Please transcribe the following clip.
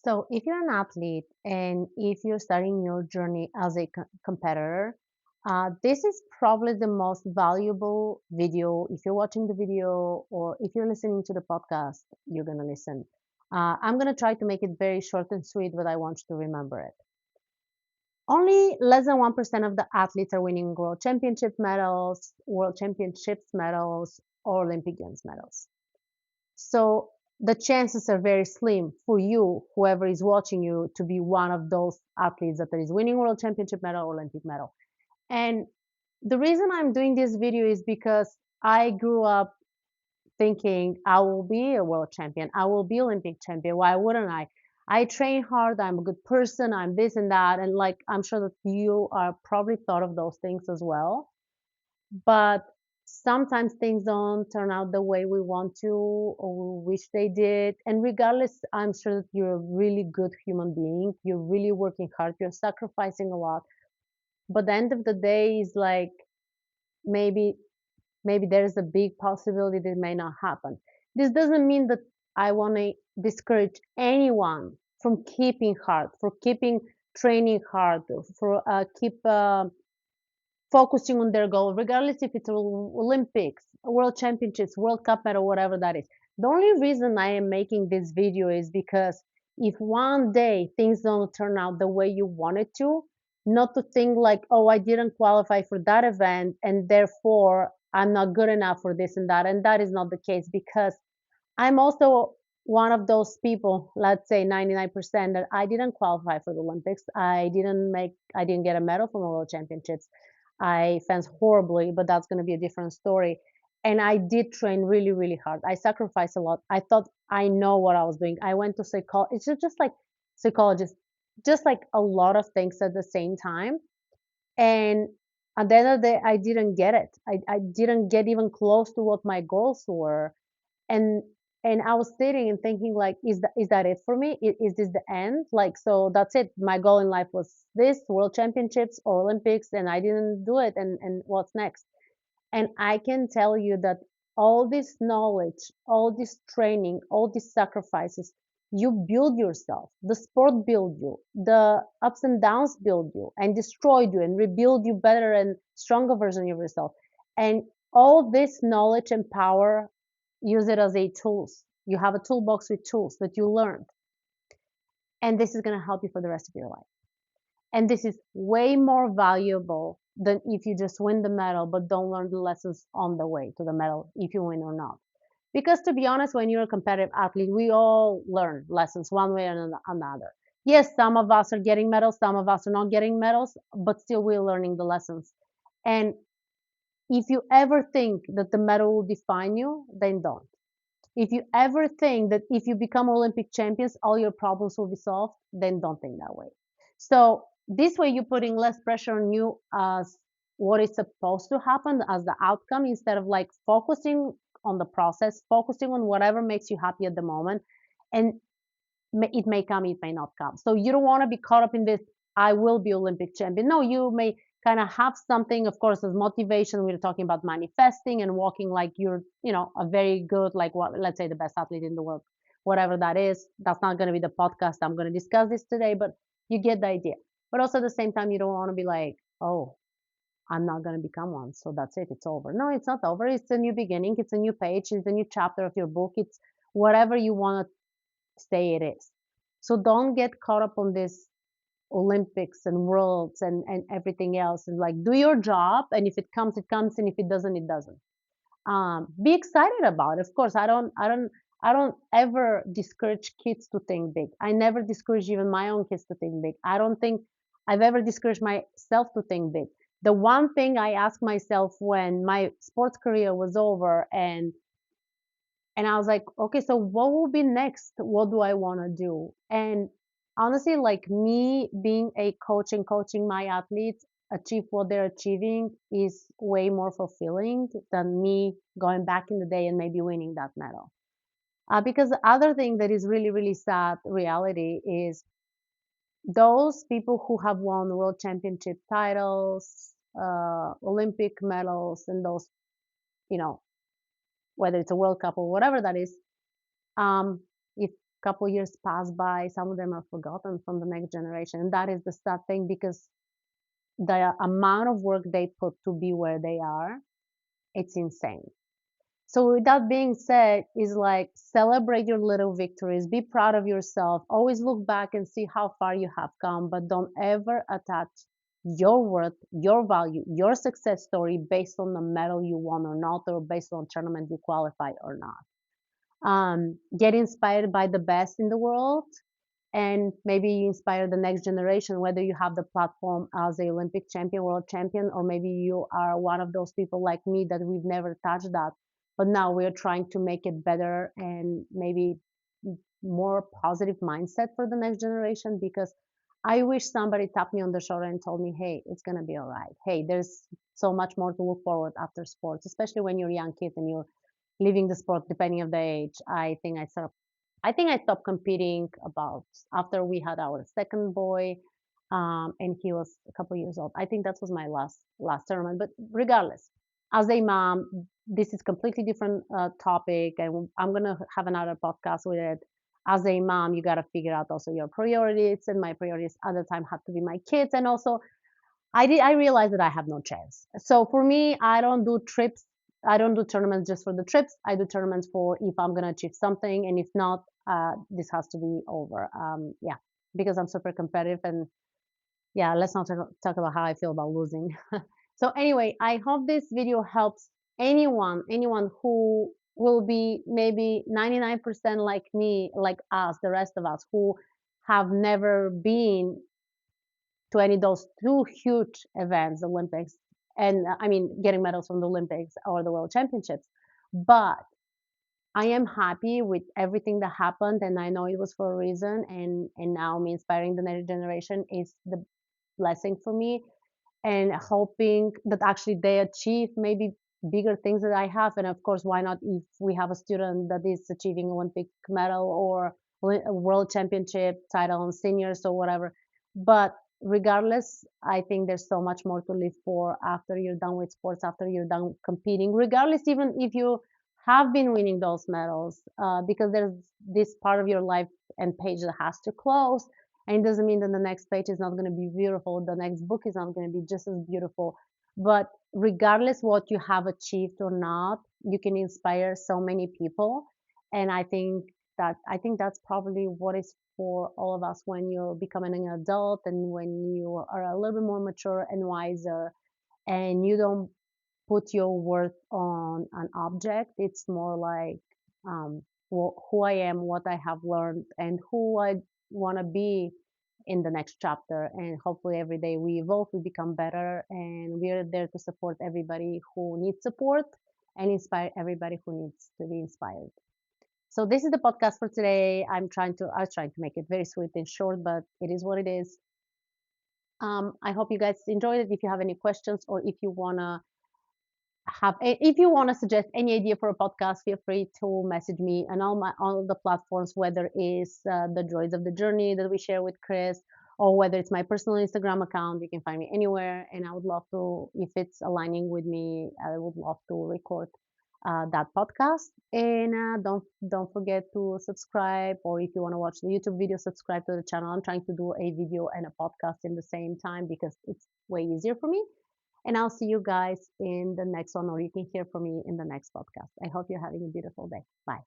So, if you're an athlete and if you're starting your journey as a competitor, this is probably the most valuable video. If you're watching the video or if you're listening to the podcast, you're going to listen. I'm going to try to make it very short and sweet, but I want you to remember it. Only less than 1% of the athletes are winning world championship medals, world championships medals, or Olympic Games medals. So the chances are very slim for you, whoever is watching you, to be one of those athletes that is winning world championship medal or Olympic medal. And the reason I'm doing this video is because I grew up thinking I will be a world champion, I will be Olympic champion. Why wouldn't I? I train hard, I'm a good person, I'm this and that. And like, I'm sure that you are probably thought of those things as well. But sometimes things don't turn out the way we want to or we wish they did. And regardless, I'm sure that you're a really good human being. You're really working hard. You're sacrificing a lot. But the end of the day is like maybe there's a big possibility that it may not happen. This doesn't mean that I want to discourage anyone from keeping hard, for keeping training hard, for keep focusing on their goal, regardless if it's Olympics, World Championships, World Cup medal, whatever that is. The only reason I am making this video is because if one day things don't turn out the way you wanted to, not to think like, oh, I didn't qualify for that event and therefore I'm not good enough for this and that. And that is not the case because I'm also one of those people, let's say 99%, that I didn't qualify for the Olympics. I didn't get a medal from the World Championships. I fenced horribly, but that's going to be a different story. And I did train really, really hard. I sacrificed a lot. I thought I know what I was doing. I went to psychology. It's just like psychologist, just like a lot of things at the same time. And at the end of the day, I didn't get it. I didn't get even close to what my goals were. And I was sitting and thinking like, is that it for me? Is this the end? Like, so that's it. My goal in life was this world championships or Olympics, and I didn't do it. And what's next? And I can tell you that all this knowledge, all this training, all these sacrifices, you build yourself. The sport build you. The ups and downs build you and destroy you and rebuild you better and stronger version of yourself. And all this knowledge and power, use it as a tools. You have a toolbox with tools that you learned. And this is going to help you for the rest of your life. And this is way more valuable than if you just win the medal but don't learn the lessons on the way to the medal, if you win or not. Because to be honest, when you're a competitive athlete, we all learn lessons one way or another. Yes, some of us are getting medals, some of us are not getting medals, but still we're learning the lessons. And if you ever think that the medal will define you, then don't. If you ever think that if you become Olympic champions, all your problems will be solved, then don't think that way. So this way, you're putting less pressure on you as what is supposed to happen as the outcome instead of like focusing on the process, focusing on whatever makes you happy at the moment. And it may come, it may not come. So you don't want to be caught up in this, I will be Olympic champion. No, you may kind of have something, of course, as motivation. We're talking about manifesting and walking like you're, a very good, like what, let's say the best athlete in the world, whatever that is. That's not going to be the podcast. I'm going to discuss this today, but you get the idea. But also at the same time, you don't want to be like, oh, I'm not going to become one. So that's it. It's over. No, it's not over. It's a new beginning. It's a new page. It's a new chapter of your book. It's whatever you want to say it is. So don't get caught up on this Olympics and worlds and everything else. And like do your job. And if it comes, it comes. And if it doesn't, it doesn't. Be excited about it. Of course, I don't ever discourage kids to think big. I never discourage even my own kids to think big. I don't think I've ever discouraged myself to think big. The one thing I asked myself when my sports career was over and I was like, okay, so what will be next? What do I want to do? And honestly, like me being a coach and coaching my athletes achieve what they're achieving is way more fulfilling than me going back in the day and maybe winning that medal. Because the other thing that is really, really sad reality is those people who have won world championship titles, Olympic medals, and those, you know, whether it's a World Cup or whatever that is, um, if couple years pass by, some of them are forgotten from the next generation. And that is the sad thing because the amount of work they put to be where they are, it's insane. So with that being said, is like celebrate your little victories, be proud of yourself, always look back and see how far you have come, but don't ever attach your worth, your value, your success story based on the medal you won or not, or based on tournament you qualify or not. Get inspired by the best in the world and maybe inspire the next generation, whether you have the platform as a Olympic champion, world champion, or maybe you are one of those people like me that we've never touched that, but now we're trying to make it better and maybe more positive mindset for the next generation. Because I wish somebody tapped me on the shoulder and told me, hey, it's going to be all right. Hey, there's so much more to look forward after sports, especially when you're young kids and you're leaving the sport depending on the age. I stopped competing about after we had our second boy, and he was a couple years old. I think that was my last tournament. But regardless, as a mom, this is completely different topic, and I'm gonna have another podcast with it. As a mom, you gotta figure out also your priorities, and my priorities at the time had to be my kids, and also I realized that I have no chance. So for me, I don't do trips. I don't do tournaments just for the trips. I do tournaments for if I'm gonna achieve something, and if not, this has to be over. Yeah, because I'm super competitive, and yeah, let's not talk about how I feel about losing. So anyway, I hope this video helps anyone who will be maybe 99% like me, like us, the rest of us who have never been to any of those two huge events, Olympics, and I mean getting medals from the Olympics or the World Championships. But I am happy with everything that happened, and I know it was for a reason. And now me inspiring the next generation is the blessing for me, and hoping that actually they achieve maybe bigger things that I have. And of course, why not if we have a student that is achieving Olympic medal or a world championship title on seniors or whatever. But regardless, I think there's so much more to live for after you're done with sports, after you're done competing, regardless, even if you have been winning those medals, because there's this part of your life and page that has to close, and it doesn't mean that the next page is not going to be beautiful, the next book is not going to be just as beautiful. But regardless what you have achieved or not, you can inspire so many people. And I think that's probably what is for all of us when you're becoming an adult and when you are a little bit more mature and wiser, and you don't put your worth on an object. It's more like who I am, what I have learned, and who I want to be in the next chapter. And hopefully, every day we evolve, we become better, and we're there to support everybody who needs support and inspire everybody who needs to be inspired. So this is the podcast for today. I was trying to make it very sweet and short, but it is what it is. I hope you guys enjoyed it. If you have any questions or if you want to suggest any idea for a podcast, feel free to message me on all the platforms, whether it's the joys of the journey that we share with Chris, or whether it's my personal Instagram account. You can find me anywhere, and I would love to, if it's aligning with me, I would love to record that podcast. And don't forget to subscribe, or if you want to watch the YouTube video, subscribe to the channel. I'm trying to do a video and a podcast in the same time because it's way easier for me. And I'll see you guys in the next one, or you can hear from me in the next podcast. I hope you're having a beautiful day. Bye.